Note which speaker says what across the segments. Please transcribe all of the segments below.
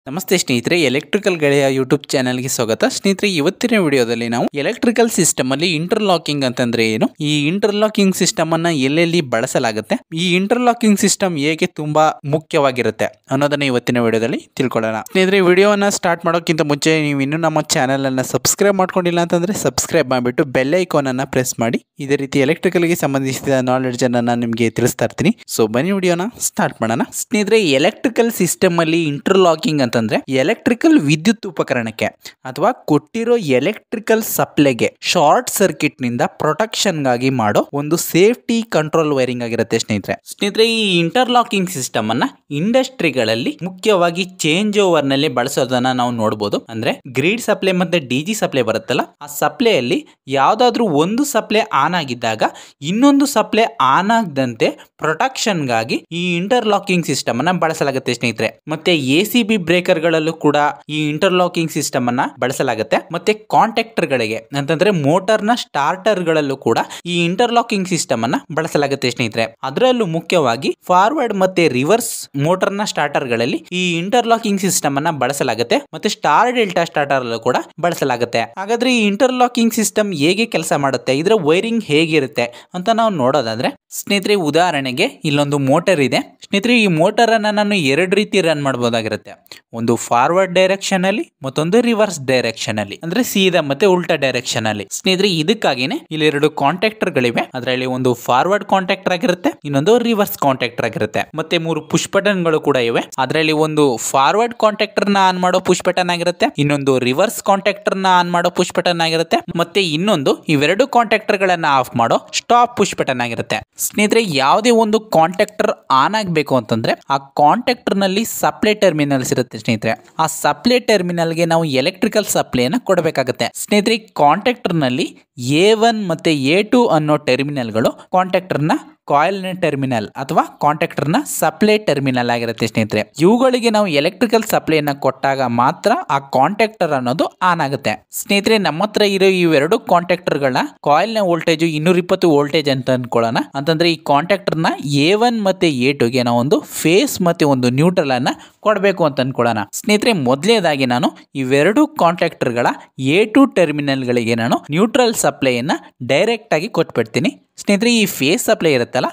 Speaker 1: ನಮಸ್ತೆ ಸ್ನೇಹಿತರೆ, ಎಲೆಕ್ಟ್ರಿಕಲ್ ಗೆಳೆಯ ಯೂಟ್ಯೂಬ್ ಚಾನೆಲ್ಗೆ ಸ್ವಾಗತ. ಸ್ನೇಹಿತರೆ, ಇವತ್ತಿನ ವಿಡಿಯೋದಲ್ಲಿ ನಾವು ಎಲೆಕ್ಟ್ರಿಕಲ್ ಸಿಸ್ಟಮ್ ಅಲ್ಲಿ ಇಂಟರ್ಲಾಕಿಂಗ್ ಅಂತಂದ್ರೆ ಏನು, ಈ ಇಂಟರ್ಲಾಕಿಂಗ್ ಸಿಸ್ಟಮ್ ಅನ್ನ ಎಲ್ಲೆಲ್ಲಿ ಬಳಸಲಾಗುತ್ತೆ, ಈ ಇಂಟರ್ಲಾಕಿಂಗ್ ಸಿಸ್ಟಮ್ ಹೇಗೆ ತುಂಬಾ ಮುಖ್ಯವಾಗಿರುತ್ತೆ ಅನ್ನೋದನ್ನ ಇವತ್ತಿನ ವಿಡಿಯೋದಲ್ಲಿ ತಿಳ್ಕೊಳ್ಳೋಣ. ಸ್ನೇಹಿತರೆ, ವಿಡಿಯೋವನ್ನ ಸ್ಟಾರ್ಟ್ ಮಾಡೋಕ್ಕಿಂತ ಮುಂಚೆ ನೀವು ಇನ್ನೂ ನಮ್ಮ ಚಾನೆಲ್ ಅನ್ನ ಸಬ್ಸ್ಕ್ರೈಬ್ ಮಾಡ್ಕೊಂಡಿಲ್ಲ ಅಂತಂದ್ರೆ ಸಬ್ಸ್ಕ್ರೈಬ್ ಮಾಡಿಬಿಟ್ಟು ಬೆಲ್ ಐಕಾನ್ ಅನ್ನ ಪ್ರೆಸ್ ಮಾಡಿ. ಇದೇ ರೀತಿ ಎಲೆಕ್ಟ್ರಿಕಲ್ಗೆ ಸಂಬಂಧಿಸಿದ ನಾಲೆಡ್ಜ್ ಅನ್ನ ನಾನು ನಿಮಗೆ ತಿಳಿಸ್ತಾ ಇರ್ತೀನಿ. ಸೊ ಬನ್ನಿ ವಿಡಿಯೋನ ಸ್ಟಾರ್ಟ್ ಮಾಡೋಣ. ಸ್ನೇಹಿತರೆ, ಎಲೆಕ್ಟ್ರಿಕಲ್ ಸಿಸ್ಟಮ್ ಅಲ್ಲಿ ಇಂಟರ್ಲಾಕಿಂಗ್ ಅಂತಂದ್ರೆ ಎಲೆಕ್ಟ್ರಿಕಲ್ ವಿದ್ಯುತ್ ಉಪಕರಣಕ್ಕೆ ಅಥವಾ ಕೊಟ್ಟಿರೋ ಎಲೆಕ್ಟ್ರಿಕಲ್ ಸಪ್ಲೈಗೆ ಶಾರ್ಟ್ ಸರ್ಕ್ಯೂಟ್ ನಿಂದ ಪ್ರೊಟೆಕ್ಷನ್ ಗಾಗಿ ಮಾಡೋ ಒಂದು ಸೇಫ್ಟಿ ಕಂಟ್ರೋಲ್ ವೈರಿಂಗ್ ಆಗಿರುತ್ತೆ. ಸ್ನೇಹಿತರೆ, ಈ ಇಂಟರ್ಲಾಕಿಂಗ್ ಸಿಸ್ಟಮ್ ಅನ್ನ ಇಂಡಸ್ಟ್ರಿಗಳಲ್ಲಿ ಮುಖ್ಯವಾಗಿ ಚೇಂಜ್ ಓವರ್ ನಲ್ಲಿ ಬಳಸೋದನ್ನ ನಾವು ನೋಡಬಹುದು. ಅಂದ್ರೆ ಗ್ರಿಡ್ ಸಪ್ಲೈ ಮತ್ತೆ ಡಿಜಿ ಸಪ್ಲೈ ಬರುತ್ತಲ್ಲ, ಆ ಸಪ್ಲೈ ಅಲ್ಲಿ ಯಾವ್ದಾದ್ರು ಒಂದು ಸಪ್ಲೈ ಆನ್ ಆಗಿದ್ದಾಗ ಇನ್ನೊಂದು ಸಪ್ಲೈ ಆನ್ ಆಗದಂತೆ ಪ್ರೊಟೆಕ್ಷನ್ ಗಾಗಿ ಈ ಇಂಟರ್ಲಾಕಿಂಗ್ ಸಿಸ್ಟಮ್ ಅನ್ನ ಬಳಸಲಾಗುತ್ತೆ. ಸ್ನೇಹಿತರೆ, ಮತ್ತೆ ACB ಬ್ರೇಕರ್ ಗಳಲ್ಲೂ ಕೂಡ ಈ ಇಂಟರ್ಲಾಕಿಂಗ್ ಸಿಸ್ಟಮ್ ಅನ್ನ ಬಳಸಲಾಗುತ್ತೆ. ಮತ್ತೆ ಕಾಂಟ್ಯಾಕ್ಟರ್ ಗಳಿಗೆ ಅಂತಂದ್ರೆ ಮೋಟಾರ್ ನ ಸ್ಟಾರ್ಟರ್ ಗಳಲ್ಲೂ ಕೂಡ ಈ ಇಂಟರ್ಲಾಕಿಂಗ್ ಸಿಸ್ಟಮ್ ಅನ್ನ ಬಳಸಲಾಗುತ್ತೆ. ಸ್ನೇಹಿತರೆ, ಅದರಲ್ಲೂ ಮುಖ್ಯವಾಗಿ ಫಾರ್ವರ್ಡ್ ಮತ್ತೆ ರಿವರ್ಸ್ ಮೋಟಾರ್ ನ ಸ್ಟಾರ್ಟರ್ ಗಳಲ್ಲಿ ಈ ಇಂಟರ್ಲಾಕಿಂಗ್ ಸಿಸ್ಟಮ್ ಅನ್ನ ಬಳಸಲಾಗುತ್ತೆ. ಮತ್ತೆ ಸ್ಟಾರ್ ಡೆಲ್ಟಾ ಸ್ಟಾರ್ಟರ್ ಅಲ್ಲೂ ಕೂಡ ಬಳಸಲಾಗುತ್ತೆ. ಹಾಗಾದ್ರೆ ಈ ಇಂಟರ್ಲಾಕಿಂಗ್ ಸಿಸ್ಟಮ್ ಹೇಗೆ ಕೆಲಸ ಮಾಡುತ್ತೆ, ಇದರ ವೈರಿಂಗ್ ಹೇಗಿರುತ್ತೆ ಅಂತ ನಾವು ನೋಡೋದಾದ್ರೆ, ಸ್ನೇಹಿತರೆ ಉದಾಹರಣೆಗೆ ಇಲ್ಲೊಂದು ಮೋಟರ್ ಇದೆ. ಸ್ನೇಹಿತರೆ, ಈ ಮೋಟರ್ ಅನ್ನ ನಾನು ಎರಡು ರೀತಿ ರನ್ ಮಾಡಬಹುದಾಗಿರುತ್ತೆ. ಒಂದು ಫಾರ್ವರ್ಡ್ ಡೈರೆಕ್ಷನ್ ಅಲ್ಲಿ, ಮತ್ತೊಂದು ರಿವರ್ಸ್ ಡೈರೆಕ್ಷನ್ ಅಲ್ಲಿ, ಅಂದ್ರೆ ಸೀದಾ ಮತ್ತೆ ಉಲ್ಟಾ ಡೈರೆಕ್ಷನ್ ಅಲ್ಲಿ. ಸ್ನೇಹಿತರೆ, ಇದಕ್ಕಾಗಿನೇ ಇಲ್ಲಿ ಎರಡು ಕಾಂಟ್ಯಾಕ್ಟರ್ ಗಳಿವೆ. ಅದರಲ್ಲಿ ಒಂದು ಫಾರ್ವರ್ಡ್ ಕಾಂಟ್ಯಾಕ್ಟರ್ ಆಗಿರುತ್ತೆ, ಇನ್ನೊಂದು ರಿವರ್ಸ್ ಕಾಂಟ್ಯಾಕ್ಟರ್ ಆಗಿರುತ್ತೆ. ಮತ್ತೆ 3 ಪುಷ್ ಬಟನ್ ಗಳು ಕೂಡ ಇವೆ. ಅದರಲ್ಲಿ ಒಂದು ಫಾರ್ವರ್ಡ್ ಕಾಂಟ್ಯಾಕ್ಟರ್ ನ ಆನ್ ಮಾಡೋ ಪುಷ್ ಬಟನ್ ಆಗಿರುತ್ತೆ, ಇನ್ನೊಂದು ರಿವರ್ಸ್ ಕಾಂಟ್ಯಾಕ್ಟರ್ ನ ಆನ್ ಮಾಡೋ ಪುಷ್ ಬಟನ್ ಆಗಿರುತ್ತೆ, ಮತ್ತೆ ಇನ್ನೊಂದು ಇವೆರಡು ಕಾಂಟ್ಯಾಕ್ಟರ್ ಗಳನ್ನ ಆಫ್ ಮಾಡೋ ಸ್ಟಾಪ್ ಪುಷ್ ಬಟನ್ ಆಗಿರುತ್ತೆ. ಸ್ನೇಹಿತರೆ, ಯಾವುದೇ ಒಂದು ಕಾಂಟ್ಯಾಕ್ಟರ್ ಆನ್ ಆಗಬೇಕು ಅಂತಂದ್ರೆ ಆ ಕಾಂಟ್ಯಾಕ್ಟರ್ ನಲ್ಲಿ ಸಪ್ಲೈ ಟರ್ಮಿನಲ್ಸ್ ಇರುತ್ತೆ. ಸ್ನೇಹಿತರೆ, ಆ ಸಪ್ಲೈ ಟರ್ಮಿನಲ್ ಗೆ ನಾವು ಎಲೆಕ್ಟ್ರಿಕಲ್ ಸಪ್ಲೈನ ಕೊಡಬೇಕಾಗುತ್ತೆ. ಸ್ನೇಹಿತರೆ, ಕಾಂಟ್ಯಾಕ್ಟರ್ ನಲ್ಲಿ A1 ಮತ್ತೆ A2 ಅನ್ನೋ ಟರ್ಮಿನಲ್ ಗಳು ಕಾಂಟ್ಯಾಕ್ಟರ್ ನ ಕಾಯಿಲ್ ನ ಟರ್ಮಿನಲ್ ಅಥವಾ ಕಾಂಟ್ಯಾಕ್ಟರ್ ನ ಸಪ್ಲೈ ಟರ್ಮಿನಲ್ ಆಗಿರುತ್ತೆ. ಸ್ನೇಹಿತರೆ, ಇವುಗಳಿಗೆ ನಾವು ಎಲೆಕ್ಟ್ರಿಕಲ್ ಸಪ್ಲೈನ ಕೊಟ್ಟಾಗ ಮಾತ್ರ ಆ ಕಾಂಟ್ಯಾಕ್ಟರ್ ಅನ್ನೋದು ಆನ್ ಆಗುತ್ತೆ. ಸ್ನೇಹಿತರೆ, ನಮ್ಮ ಹತ್ರ ಇರೋ ಇವೆರಡು ಕಾಂಟ್ಯಾಕ್ಟರ್ ಗಳನ್ನ ಕಾಯಿಲ್ ನ ವೋಲ್ಟೇಜ್ 220 ವೋಲ್ಟೇಜ್ ಅಂತ ಅನ್ಕೊಳ್ಳೋಣ. ಅಂತಂದ್ರೆ ಈ ಕಾಂಟ್ಯಾಕ್ಟರ್ ನ A1 ಮತ್ತೆ A2 ಗೆ ನಾವು ಒಂದು ಫೇಸ್ ಮತ್ತೆ ಒಂದು ನ್ಯೂಟ್ರಲ್ ಅನ್ನ ಕೊಡಬೇಕು ಅಂತ ಅನ್ಕೊಳ್ಳೋಣ. ಸ್ನೇಹಿತರೆ, ಮೊದಲನೇದಾಗಿ ನಾನು ಇವೆರಡು ಕಾಂಟ್ಯಾಕ್ಟರ್ ಗಳ A2 ಟರ್ಮಿನಲ್ ಗಳಿಗೆ ನಾನು ನ್ಯೂಟ್ರಲ್ ಸಪ್ಲೈಯನ್ನ ಡೈರೆಕ್ಟ್ ಆಗಿ ಕೊಟ್ಬಿಡ್ತೀನಿ. ಸ್ನೇಹಿತರೆ, ಈ ಫೇಸ್ ಸಪ್ಲೈ ಇರುತ್ತಲ್ಲ,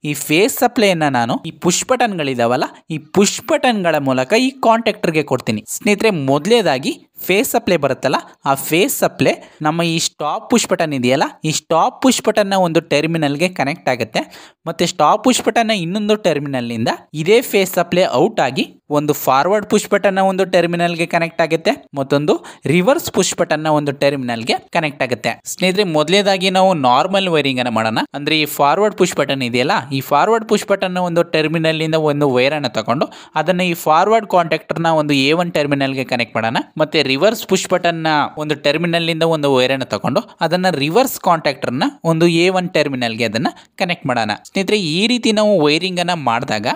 Speaker 1: ಈ ಫೇಸ್ ಸಪ್ಲೈಯನ್ನ ನಾನು ಈ ಪುಷ್ ಬಟನ್ ಗಳಿದಾವಲ್ಲ, ಈ ಪುಷ್ ಬಟನ್ ಗಳ ಮೂಲಕ ಈ ಕಾಂಟ್ಯಾಕ್ಟರ್ ಗೆ ಕೊಡ್ತೀನಿ. ಸ್ನೇಹಿತರೆ, ಮೊದಲನೇದಾಗಿ ಫೇಸ್ ಸಪ್ಲೈ ಬರುತ್ತಲ್ಲ, ಆ ಫೇಸ್ ಸಪ್ಲೈ ನಮ್ಮ ಈ ಸ್ಟಾಪ್ ಪುಷ್ ಬಟನ್ ಇದೆಯಲ್ಲ, ಈ ಸ್ಟಾಪ್ ಪುಷ್ ಬಟನ್ ನ ಒಂದು ಟರ್ಮಿನಲ್ ಗೆ ಕನೆಕ್ಟ್ ಆಗುತ್ತೆ. ಮತ್ತೆ ಸ್ಟಾಪ್ ಪುಷ್ ಬಟನ್ ನ ಇನ್ನೊಂದು ಟರ್ಮಿನಲ್ ನಿಂದ ಇದೇ ಫೇಸ್ ಸಪ್ಲೈ ಔಟ್ ಆಗಿ ಒಂದು ಫಾರ್ವರ್ಡ್ ಪುಷ್ ಬಟನ್ ನ ಒಂದು ಟರ್ಮಿನಲ್ ಗೆ ಕನೆಕ್ಟ್ ಆಗುತ್ತೆ, ಮತ್ತೊಂದು ರಿವರ್ಸ್ ಪುಷ್ ಬಟನ್ ನ ಒಂದು ಟರ್ಮಿನಲ್ ಗೆ ಕನೆಕ್ಟ್ ಆಗುತ್ತೆ. ಸ್ನೇಹಿತರೆ, ಮೊದಲನೇದಾಗಿ ನಾವು ನಾರ್ಮಲ್ ವೈರಿಂಗ್ ಅನ್ನ ಮಾಡೋಣ. ಅಂದ್ರೆ ಈ ಫಾರ್ವರ್ಡ್ ಪುಷ್ ಬಟನ್ ಇದೆಯಲ್ಲ, ಈ ಫಾರ್ವರ್ಡ್ ಪುಷ್ ಬಟನ್ ನ ಒಂದು ಟರ್ಮಿನಲ್ ಇಂದ ಒಂದು ವೈರ್ ಅನ್ನ ತಗೊಂಡು ಅದನ್ನ ಈ ಫಾರ್ವರ್ಡ್ ಕಾಂಟ್ಯಾಕ್ಟರ್ ನ ಒಂದು A1 ಟರ್ಮಿನಲ್ ಗೆ ಕನೆಕ್ಟ್ ಮಾಡೋಣ. ಮತ್ತೆ ರಿವರ್ಸ್ ಪುಷ್ ಬಟನ್ ನ ಒಂದು ಟರ್ಮಿನಲ್ ಇಂದ ಒಂದು ವೈರ್ ಅನ್ನು ತಗೊಂಡು ಅದನ್ನ ರಿವರ್ಸ್ ಕಾಂಟ್ಯಾಕ್ಟರ್ ನ ಒಂದು A1 ಟರ್ಮಿನಲ್ ಗೆ ಅದನ್ನ ಕನೆಕ್ಟ್ ಮಾಡೋಣ. ಸ್ನೇಹಿತರೆ, ಈ ರೀತಿ ನಾವು ವೈರಿಂಗ್ ಅನ್ನ ಮಾಡಿದಾಗ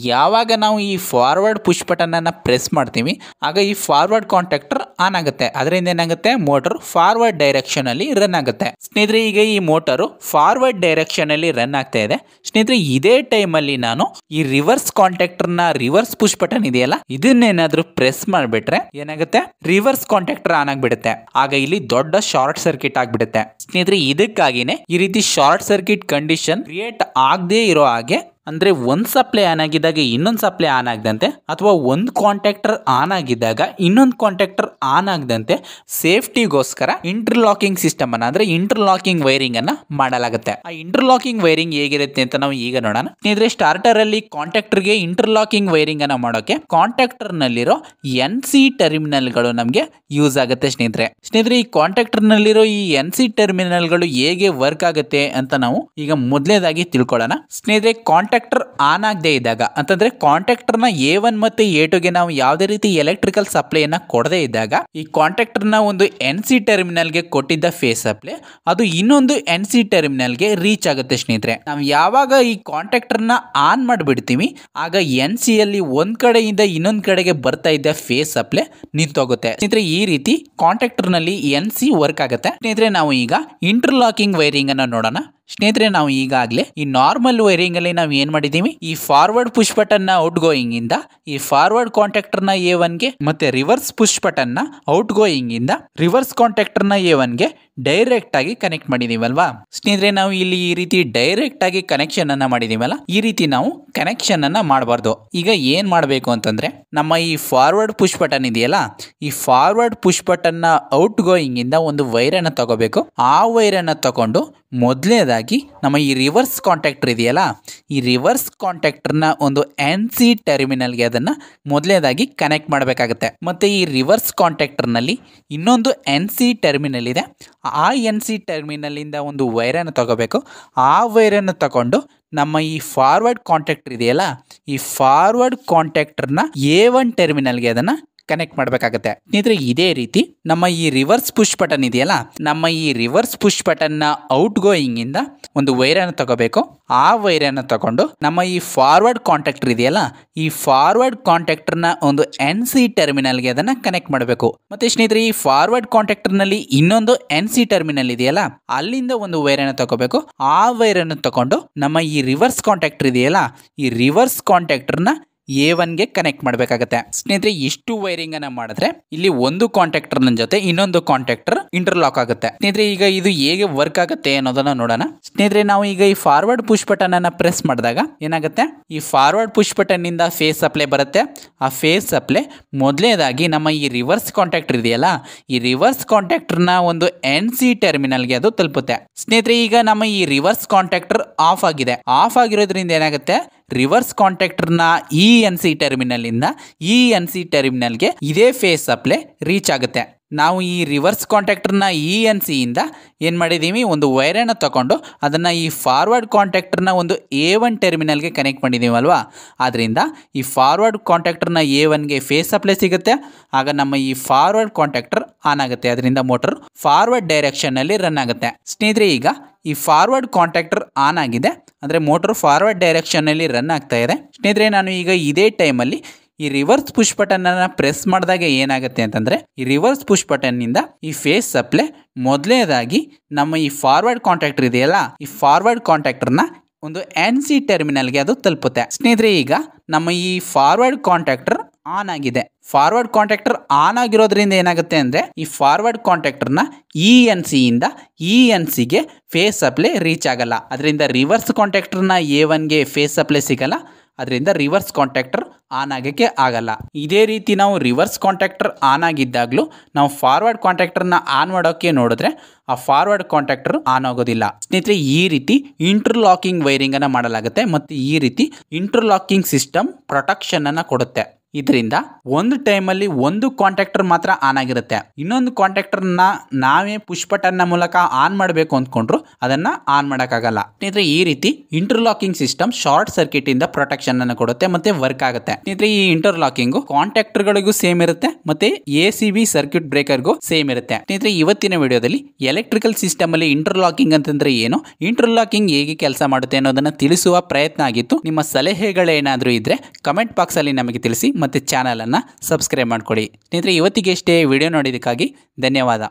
Speaker 1: ಯಾವಾಗ ನಾವು ಈ ಫಾರ್ವರ್ಡ್ ಪುಷ್ ಬಟನ್ ಅನ್ನ ಪ್ರೆಸ್ ಮಾಡ್ತೀವಿ, ಆಗ ಈ ಫಾರ್ವರ್ಡ್ ಕಾಂಟ್ಯಾಕ್ಟರ್ ಆನ್ ಆಗುತ್ತೆ. ಅದರಿಂದ ಏನಾಗುತ್ತೆ, ಮೋಟರ್ ಫಾರ್ವರ್ಡ್ ಡೈರೆಕ್ಷನ್ ಅಲ್ಲಿ ರನ್ ಆಗುತ್ತೆ. ಸ್ನೇಹಿತರೆ, ಈಗ ಈ ಮೋಟರು ಫಾರ್ವರ್ಡ್ ಡೈರೆಕ್ಷನ್ ಅಲ್ಲಿ ರನ್ ಆಗ್ತಾ ಇದೆ. ಸ್ನೇಹಿತರೆ, ಇದೇ ಟೈಮ್ ಅಲ್ಲಿ ನಾನು ಈ ರಿವರ್ಸ್ ಕಾಂಟ್ಯಾಕ್ಟರ್ ನ ರಿವರ್ಸ್ ಪುಷ್ ಬಟನ್ ಇದೆಯಲ್ಲ, ಇದನ್ನೇನಾದ್ರೂ ಪ್ರೆಸ್ ಮಾಡ್ಬಿಟ್ರೆ ಏನಾಗುತ್ತೆ, ರಿವರ್ಸ್ ಕಾಂಟ್ಯಾಕ್ಟರ್ ಆನ್ ಆಗ್ಬಿಡುತ್ತೆ. ಆಗ ಇಲ್ಲಿ ದೊಡ್ಡ ಶಾರ್ಟ್ ಸರ್ಕ್ಯೂಟ್ ಆಗ್ಬಿಡುತ್ತೆ. ಸ್ನೇಹಿತರೆ, ಇದಕ್ಕಾಗಿನೇ ಈ ರೀತಿ ಶಾರ್ಟ್ ಸರ್ಕ್ಯೂಟ್ ಕಂಡೀಷನ್ ಕ್ರಿಯೇಟ್ ಆಗದೆ ಇರೋ ಹಾಗೆ, ಅಂದ್ರೆ ಒಂದ್ ಸಪ್ಲೈ ಆನ್ ಆಗಿದ್ದಾಗ ಇನ್ನೊಂದು ಸಪ್ಲೈ ಆನ್ ಆಗದಂತೆ, ಅಥವಾ ಒಂದು ಕಾಂಟ್ಯಾಕ್ಟರ್ ಆನ್ ಆಗಿದ್ದಾಗ ಇನ್ನೊಂದು ಕಾಂಟ್ಯಾಕ್ಟರ್ ಆನ್ ಆಗದಂತೆ ಸೇಫ್ಟಿಗೋಸ್ಕರ ಇಂಟರ್ಲಾಕಿಂಗ್ ಸಿಸ್ಟಮ್ ಅನ್ನ ಅಂದ್ರೆ ಇಂಟರ್ಲಾಕಿಂಗ್ ವೈರಿಂಗ್ ಅನ್ನ ಮಾಡಲಾಗುತ್ತೆ. ಆ ಇಂಟರ್ಲಾಕಿಂಗ್ ವೈರಿಂಗ್ ಹೇಗಿರುತ್ತೆ ಅಂತ ನಾವು ಈಗ ನೋಡೋಣ. ಸ್ನೇಹಿತರೆ, ಸ್ಟಾರ್ಟರ್ ಅಲ್ಲಿ ಕಾಂಟ್ಯಾಕ್ಟರ್ ಗೆ ಇಂಟರ್ಲಾಕಿಂಗ್ ವೈರಿಂಗ್ ಅನ್ನ ಮಾಡೋಕೆ ಕಾಂಟ್ಯಾಕ್ಟರ್ ನಲ್ಲಿರೋ NC ಟರ್ಮಿನಲ್ ಗಳು ನಮಗೆ ಯೂಸ್ ಆಗುತ್ತೆ. ಸ್ನೇಹಿತರೆ, ಈ ಕಾಂಟ್ಯಾಕ್ಟರ್ ನಲ್ಲಿರೋ ಈ NC ಟರ್ಮಿನಲ್ ಗಳು ಹೇಗೆ ವರ್ಕ್ ಆಗುತ್ತೆ ಅಂತ ನಾವು ಈಗ ಮೊದಲನೇದಾಗಿ ತಿಳ್ಕೊಳ್ಳೋಣ. ಸ್ನೇಹಿತರೆ, ಕಾಂಟ್ಯಾಕ್ಟರ್ ಆನ್ ಆಗದೆ ಇದ್ದಾಗ ಅಂತಂದ್ರೆ ಕಾಂಟ್ಯಾಕ್ಟರ್ ನ A1 ಮತ್ತೆ A2 ಗೆ ನಾವು ಯಾವುದೇ ರೀತಿ ಎಲೆಕ್ಟ್ರಿಕಲ್ ಸಪ್ಲೈಯನ್ನ ಕೊಡದೇ ಇದ್ದಾಗ ಈ ಕಾಂಟ್ಯಾಕ್ಟರ್ ನ ಒಂದು NC ಟರ್ಮಿನಲ್ ಗೆ ಕೊಟ್ಟಿದ್ದ ಫೇಸ್ ಸಪ್ಲೈ ಅದು ಇನ್ನೊಂದು NC ಟರ್ಮಿನಲ್ ಗೆ ರೀಚ್ ಆಗುತ್ತೆ. ಸ್ನೇಹಿತರೆ, ನಾವು ಯಾವಾಗ ಈ ಕಾಂಟ್ಯಾಕ್ಟರ್ ನ ಆನ್ ಮಾಡಿಬಿಡ್ತೀವಿ, ಆಗ NC ಅಲ್ಲಿ ಒಂದ್ ಕಡೆಯಿಂದ ಇನ್ನೊಂದ್ ಕಡೆಗೆ ಬರ್ತಾ ಇದ್ದ ಫೇಸ್ ಸಪ್ಲೈ ನಿಂತೋಗುತ್ತೆ. ಸ್ನೇಹಿತರೆ, ಈ ರೀತಿ ಕಾಂಟ್ಯಾಕ್ಟರ್ ನಲ್ಲಿ NC ವರ್ಕ್ ಆಗುತ್ತೆ. ಸ್ನೇಹಿತರೆ, ನಾವು ಈಗ ಇಂಟರ್ಲಾಕಿಂಗ್ ವೈರಿಂಗ್ ಅನ್ನ ನೋಡೋಣ. ಸ್ನೇಹಿತರೆ ನಾವು ಈಗಾಗಲೇ ಈ ನಾರ್ಮಲ್ ವೈರಿಂಗ್ ಅಲ್ಲಿ ನಾವು ಏನ್ ಮಾಡಿದೀವಿ, ಈ ಫಾರ್ವರ್ಡ್ ಪುಷ್ ಬಟನ್ ನ ಔಟ್ ಗೋಯಿಂಗ್ ಇಂದ ಈ ಫಾರ್ವರ್ಡ್ ಕಾಂಟ್ಯಾಕ್ಟರ್ ನ A1 ಗೆ ಮತ್ತೆ ರಿವರ್ಸ್ ಪುಷ್ ಬಟನ್ ನ ಔಟ್ ಗೋಯಿಂಗ್ ಇಂದ ರಿವರ್ಸ್ ಕಾಂಟ್ಯಾಕ್ಟರ್ ನ A1 ಗೆ ಡೈರೆಕ್ಟ್ ಆಗಿ ಕನೆಕ್ಟ್ ಮಾಡಿದೀವಲ್ವಾ ಸ್ನೇಹಿತರೆ. ನಾವು ಇಲ್ಲಿ ಈ ರೀತಿ ಡೈರೆಕ್ಟ್ ಆಗಿ ಕನೆಕ್ಷನ್ ಅನ್ನ ಮಾಡಿದೀವಲ್ಲ, ಈ ರೀತಿ ನಾವು ಕನೆಕ್ಷನ್ ಅನ್ನ ಮಾಡಬಾರ್ದು. ಈಗ ಏನ್ ಮಾಡಬೇಕು ಅಂತಂದ್ರೆ, ನಮ್ಮ ಈ ಫಾರ್ವರ್ಡ್ ಪುಷ್ ಬಟನ್ ಇದೆಯಲ್ಲ, ಈ ಫಾರ್ವರ್ಡ್ ಪುಷ್ ಬಟನ್ ನ ಔಟ್ ಗೋಯಿಂಗ್ ಇಂದ ಒಂದು ವೈರ್ ಅನ್ನ ತಗೋಬೇಕು. ಆ ವೈರ್ ಅನ್ನ ತಗೊಂಡು ಮೊದಲನೇದಾಗಿ ನಮ್ಮ ಈ ರಿವರ್ಸ್ ಕಾಂಟ್ಯಾಕ್ಟರ್ ಇದೆಯಲ್ಲ, ಈ ರಿವರ್ಸ್ ಕಾಂಟ್ಯಾಕ್ಟರ್ ನ ಒಂದು NC ಟರ್ಮಿನಲ್ಗೆ ಅದನ್ನ ಮೊದಲನೇದಾಗಿ ಕನೆಕ್ಟ್ ಮಾಡಬೇಕಾಗುತ್ತೆ. ಮತ್ತೆ ಈ ರಿವರ್ಸ್ ಕಾಂಟ್ಯಾಕ್ಟರ್ ನಲ್ಲಿ ಇನ್ನೊಂದು NC ಟರ್ಮಿನಲ್ ಇದೆ. ಆ NC ಟರ್ಮಿನಲ್ ಇಂದ ಒಂದು ವೈರ್ ಅನ್ನು ತಗೋಬೇಕು. ಆ ವೈರ್ ಅನ್ನು ತಗೊಂಡು ನಮ್ಮ ಈ ಫಾರ್ವರ್ಡ್ ಕಾಂಟ್ಯಾಕ್ಟರ್ ಇದೆಯಲ್ಲ, ಈ ಫಾರ್ವರ್ಡ್ ಕಾಂಟ್ಯಾಕ್ಟರ್ನ A1 ಟರ್ಮಿನಲ್ಗೆ ಅದನ್ನ ಕನೆಕ್ಟ್ ಮಾಡಬೇಕಾಗುತ್ತೆ. ಸ್ನೇಹಿತರೆ ಇದೇ ರೀತಿ ನಮ್ಮ ಈ ರಿವರ್ಸ್ ಪುಷ್ ಬಟನ್ ಇದೆಯಲ್ಲ, ನಮ್ಮ ಈ ರಿವರ್ಸ್ ಪುಷ್ ಬಟನ್ ನ ಔಟ್ ಗೋಯಿಂಗ್ ಇಂದ ಒಂದು ವೈರ್ ಅನ್ನು ತಗೋಬೇಕು. ಆ ವೈರ್ ಅನ್ನು ತಗೊಂಡು ನಮ್ಮ ಈ ಫಾರ್ವರ್ಡ್ ಕಾಂಟ್ಯಾಕ್ಟರ್ ಇದೆಯಲ್ಲ, ಈ ಫಾರ್ವರ್ಡ್ ಕಾಂಟ್ಯಾಕ್ಟರ್ ನ ಒಂದು NC ಟರ್ಮಿನಲ್ಗೆ ಅದನ್ನ ಕನೆಕ್ಟ್ ಮಾಡಬೇಕು. ಮತ್ತೆ ಸ್ನೇಹಿತರೆ ಈ ಫಾರ್ವರ್ಡ್ ಕಾಂಟ್ಯಾಕ್ಟರ್ ನಲ್ಲಿ ಇನ್ನೊಂದು NC ಟರ್ಮಿನಲ್ ಇದೆಯಲ್ಲ, ಅಲ್ಲಿಂದ ಒಂದು ವೈರ್ ಅನ್ನು ತಗೋಬೇಕು. ಆ ವೈರ್ ಅನ್ನು ತಗೊಂಡು ನಮ್ಮ ಈ ರಿವರ್ಸ್ ಕಾಂಟ್ಯಾಕ್ಟರ್ ಇದೆಯಲ್ಲ, ಈ ರಿವರ್ಸ್ ಕಾಂಟ್ಯಾಕ್ಟರ್ ನ A1 ಗೆ ಕನೆಕ್ಟ್ ಮಾಡಬೇಕಾಗುತ್ತೆ. ಸ್ನೇಹಿತರೆ ಇಷ್ಟು ವೈರಿಂಗ್ ಅನ್ನ ಮಾಡಿದ್ರೆ ಇಲ್ಲಿ ಒಂದು ಕಾಂಟ್ಯಾಕ್ಟರ್ ಜೊತೆ ಇನ್ನೊಂದು ಕಾಂಟ್ಯಾಕ್ಟರ್ ಇಂಟರ್ಲಾಕ್ ಆಗುತ್ತೆ. ಸ್ನೇಹಿತರೆ ಈಗ ಇದು ಹೇಗೆ ವರ್ಕ್ ಆಗುತ್ತೆ ಅನ್ನೋದನ್ನ ನೋಡೋಣ. ಸ್ನೇಹಿತರೆ ನಾವು ಈಗ ಈ ಫಾರ್ವರ್ಡ್ ಪುಷ್ ಬಟನ್ ಅನ್ನ ಪ್ರೆಸ್ ಮಾಡಿದಾಗ ಏನಾಗುತ್ತೆ, ಈ ಫಾರ್ವರ್ಡ್ ಪುಷ್ ಬಟನ್ ನಿಂದ ಫೇಸ್ ಅಪ್ಲೈ ಬರುತ್ತೆ. ಆ ಫೇಸ್ ಅಪ್ಲೈ ಮೊದಲನೇದಾಗಿ ನಮ್ಮ ಈ ರಿವರ್ಸ್ ಕಾಂಟ್ಯಾಕ್ಟರ್ ಇದೆಯಲ್ಲ, ಈ ರಿವರ್ಸ್ ಕಾಂಟ್ಯಾಕ್ಟರ್ ನ ಒಂದು NC ಟರ್ಮಿನಲ್ಗೆ ಅದು ತಲುಪುತ್ತೆ. ಸ್ನೇಹಿತರೆ ಈಗ ನಮ್ಮ ಈ ರಿವರ್ಸ್ ಕಾಂಟ್ಯಾಕ್ಟರ್ ಆಫ್ ಆಗಿದೆ. ಆಫ್ ಆಗಿರೋದ್ರಿಂದ ಏನಾಗುತ್ತೆ, ರಿವರ್ಸ್ ಕಾಂಟ್ಯಾಕ್ಟರ್ ನ NC ಟರ್ಮಿನಲ್ ಇಂದ NC ಟರ್ಮಿನಲ್ಗೆ ಇದೇ ಫೇಸ್ ಅಪ್ಲೈ ರೀಚ್ ಆಗುತ್ತೆ. ನಾವು ಈ ರಿವರ್ಸ್ ಕಾಂಟ್ಯಾಕ್ಟರ್ ನ NC ಇಂದ ಏನ್ ಮಾಡಿದೀವಿ, ಒಂದು ವೈರ್ ಅನ್ನು ತಗೊಂಡು ಅದನ್ನ ಈ ಫಾರ್ವರ್ಡ್ ಕಾಂಟ್ಯಾಕ್ಟರ್ ನ ಒಂದು A1 ಟರ್ಮಿನಲ್ಗೆ ಕನೆಕ್ಟ್ ಮಾಡಿದೀವಿ ಅಲ್ವಾ. ಆದ್ರಿಂದ ಈ ಫಾರ್ವರ್ಡ್ ಕಾಂಟ್ಯಾಕ್ಟರ್ ನ A1 ಗೆ ಫೇಸ್ ಅಪ್ಲೈ ಸಿಗುತ್ತೆ. ಆಗ ನಮ್ಮ ಈ ಫಾರ್ವರ್ಡ್ ಕಾಂಟ್ಯಾಕ್ಟರ್ ಆನ್ ಆಗುತ್ತೆ. ಅದರಿಂದ ಮೋಟರ್ ಫಾರ್ವರ್ಡ್ ಡೈರೆಕ್ಷನ್ ನಲ್ಲಿ ರನ್ ಆಗುತ್ತೆ. ಸ್ನೇಹಿತರೆ ಈಗ ಈ ಫಾರ್ವರ್ಡ್ ಕಾಂಟ್ಯಾಕ್ಟರ್ ಆನ್ ಆಗಿದೆ, ಅಂದ್ರೆ ಮೋಟರ್ ಫಾರ್ವರ್ಡ್ ಡೈರೆಕ್ಷನ್ ನಲ್ಲಿ ರನ್ ಆಗ್ತಾ ಇದೆ. ಸ್ನೇಹಿತರೆ ನಾನು ಈಗ ಇದೇ ಟೈಮಲ್ಲಿ ಈ ರಿವರ್ಸ್ ಪುಷ್ ಬಟನ್ ಅನ್ನ ಪ್ರೆಸ್ ಮಾಡಿದಾಗ ಏನಾಗುತ್ತೆ ಅಂತಂದ್ರೆ, ಈ ರಿವರ್ಸ್ ಪುಷ್ ಬಟನ್ ನಿಂದ ಈ ಫೇಸ್ ಅಪ್ಲೈ ಮೊದಲನೇದಾಗಿ ನಮ್ಮ ಈ ಫಾರ್ವರ್ಡ್ ಕಾಂಟ್ಯಾಕ್ಟರ್ ಇದೆಯಲ್ಲ, ಈ ಫಾರ್ವರ್ಡ್ ಕಾಂಟ್ಯಾಕ್ಟರ್ ನ ಒಂದು NC ಟರ್ಮಿನಲ್ಗೆ ಅದು ತಲುಪುತ್ತೆ. ಸ್ನೇಹಿತರೆ ಈಗ ನಮ್ಮ ಈ ಫಾರ್ವರ್ಡ್ ಕಾಂಟ್ಯಾಕ್ಟರ್ ಆನ್ ಆಗಿದೆ. ಫಾರ್ವರ್ಡ್ ಕಾಂಟ್ಯಾಕ್ಟರ್ ಆನ್ ಆಗಿರೋದ್ರಿಂದ ಏನಾಗುತ್ತೆ ಅಂದ್ರೆ, ಈ ಫಾರ್ವರ್ಡ್ ಕಾಂಟ್ಯಾಕ್ಟರ್ ನ NC ಇಂದ NC ಗೆ ಫೇಸ್ ಅಪ್ಲೈ ರೀಚ್ ಆಗಲ್ಲ. ಅದರಿಂದ ರಿವರ್ಸ್ ಕಾಂಟ್ಯಾಕ್ಟರ್ ನ A1 ಗೆ ಫೇಸ್ ಅಪ್ಲೈ ಸಿಗಲ್ಲ. ಅದರಿಂದ ರಿವರ್ಸ್ ಕಾಂಟ್ಯಾಕ್ಟರ್ ಆನ್ ಆಗಕ್ಕೆ ಆಗಲ್ಲ. ಇದೇ ರೀತಿ ನಾವು ರಿವರ್ಸ್ ಕಾಂಟ್ಯಾಕ್ಟರ್ ಆನ್ ಆಗಿದ್ದಾಗಲೂ ನಾವು ಫಾರ್ವರ್ಡ್ ಕಾಂಟ್ಯಾಕ್ಟರ್ನ ಆನ್ ಮಾಡೋಕ್ಕೆ ನೋಡಿದ್ರೆ ಆ ಫಾರ್ವರ್ಡ್ ಕಾಂಟ್ಯಾಕ್ಟರ್ ಆನ್ ಆಗೋದಿಲ್ಲ. ಸ್ನೇಹಿತರೆ ಈ ರೀತಿ ಇಂಟರ್ಲಾಕಿಂಗ್ ವೈರಿಂಗ್ ಅನ್ನ ಮಾಡಲಾಗುತ್ತೆ ಮತ್ತು ಈ ರೀತಿ ಇಂಟರ್ಲಾಕಿಂಗ್ ಸಿಸ್ಟಮ್ ಪ್ರೊಟೆಕ್ಷನ್ ಅನ್ನ ಕೊಡುತ್ತೆ. ಇದರಿಂದ ಒಂದು ಟೈಮಲ್ಲಿ ಒಂದು ಕಾಂಟ್ಯಾಕ್ಟರ್ ಮಾತ್ರ ಆನ್ ಆಗಿರುತ್ತೆ. ಇನ್ನೊಂದು ಕಾಂಟ್ಯಾಕ್ಟರ್ನ ನಾವೇ ಪುಷ್ ಬಟನ್ನ ಮೂಲಕ ಆನ್ ಮಾಡಬೇಕು ಅಂದ್ಕೊಂಡ್ರು ಅದನ್ನ ಆನ್ ಮಾಡೋಕ್ಕಾಗಲ್ಲ. ಸ್ನೇಹಿತರೆ ಈ ರೀತಿ ಇಂಟರ್ಲಾಕಿಂಗ್ ಸಿಸ್ಟಮ್ ಶಾರ್ಟ್ ಸರ್ಕ್ಯೂಟ್ ಇಂದ ಪ್ರೊಟೆಕ್ಷನ್ ಅನ್ನು ಕೊಡುತ್ತೆ ಮತ್ತೆ ವರ್ಕ್ ಆಗುತ್ತೆ. ಸ್ನೇಹಿತರೆ ಈ ಇಂಟರ್ಲಾಕಿಂಗ್ ಕಾಂಟ್ಯಾಕ್ಟರ್ ಗಳಿಗೂ ಸೇಮ್ ಇರುತ್ತೆ ಮತ್ತೆ ACB ಸರ್ಕ್ಯೂಟ್ ಬ್ರೇಕರ್ಗೂ ಸೇಮ್ ಇರುತ್ತೆ. ಸ್ನೇಹಿತರೆ ಇವತ್ತಿನ ವಿಡಿಯೋದಲ್ಲಿ ಎಲೆಕ್ಟ್ರಿಕಲ್ ಸಿಸ್ಟಮ್ ಅಲ್ಲಿ ಇಂಟರ್ಲಾಕಿಂಗ್ ಅಂತಂದ್ರೆ ಏನು, ಇಂಟರ್ಲಾಕಿಂಗ್ ಹೇಗೆ ಕೆಲಸ ಮಾಡುತ್ತೆ ಅನ್ನೋದನ್ನ ತಿಳಿಸುವ ಪ್ರಯತ್ನ ಆಗಿತ್ತು. ನಿಮ್ಮ ಸಲಹೆಗಳೇನಾದರೂ ಇದ್ರೆ ಕಮೆಂಟ್ ಬಾಕ್ಸ್ ಅಲ್ಲಿ ನಮಗೆ ತಿಳಿಸಿ ಮತ್ತೆ ಚಾನಲ್ ಅನ್ನ ಸಬ್ಸ್ಕ್ರೈಬ್ ಮಾಡ್ಕೊಳ್ಳಿ. ಸ್ನೇಹಿತರೆ ಇವತ್ತಿಗೆ ಇಷ್ಟೇ. ವಿಡಿಯೋ ನೋಡಿದ್ದಕ್ಕಾಗಿ ಧನ್ಯವಾದ.